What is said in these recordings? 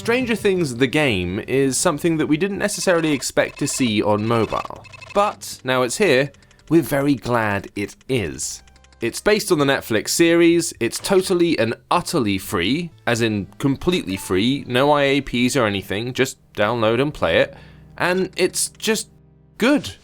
Stranger Things the game is something that we didn't necessarily expect to see on mobile. But now it's here, we're very glad it is. It's based on the Netflix series, it's totally and utterly free, as in completely free, no IAPs or anything, just download and play it, and it's just good.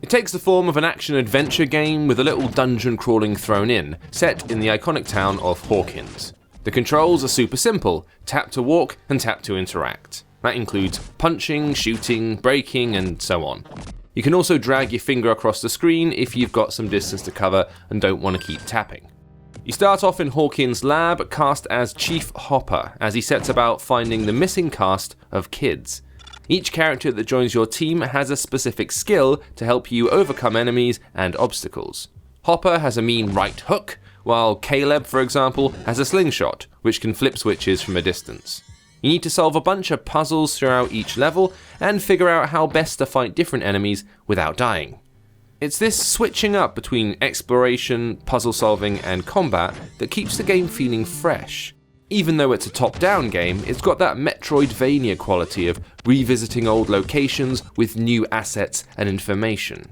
It takes the form of an action-adventure game with a little dungeon crawling thrown in, set in the iconic town of Hawkins. The controls are super simple, tap to walk and tap to interact. That includes punching, shooting, braking, and so on. You can also drag your finger across the screen if you've got some distance to cover and don't want to keep tapping. You start off in Hawkins' lab, cast as Chief Hopper, as he sets about finding the missing cast of kids. Each character that joins your team has a specific skill to help you overcome enemies and obstacles. Hopper has a mean right hook, while Caleb, for example, has a slingshot, which can flip switches from a distance. You need to solve a bunch of puzzles throughout each level and figure out how best to fight different enemies without dying. It's this switching up between exploration, puzzle solving, and combat that keeps the game feeling fresh. Even though it's a top-down game, it's got that Metroidvania quality of revisiting old locations with new assets and information.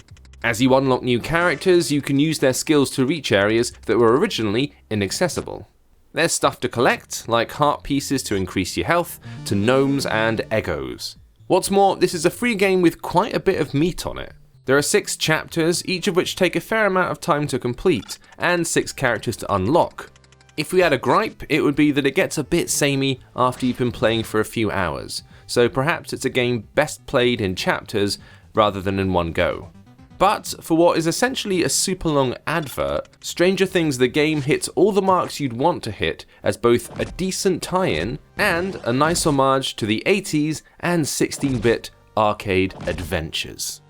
As you unlock new characters, you can use their skills to reach areas that were originally inaccessible. There's stuff to collect, like heart pieces to increase your health, to gnomes and egos. What's more, this is a free game with quite a bit of meat on it. There are 6 chapters, each of which take a fair amount of time to complete, and 6 characters to unlock. If we had a gripe, it would be that it gets a bit samey after you've been playing for a few hours, so perhaps it's a game best played in chapters rather than in one go. But for what is essentially a super long advert, Stranger Things the game hits all the marks you'd want to hit as both a decent tie-in and a nice homage to the 80s and 16-bit arcade adventures.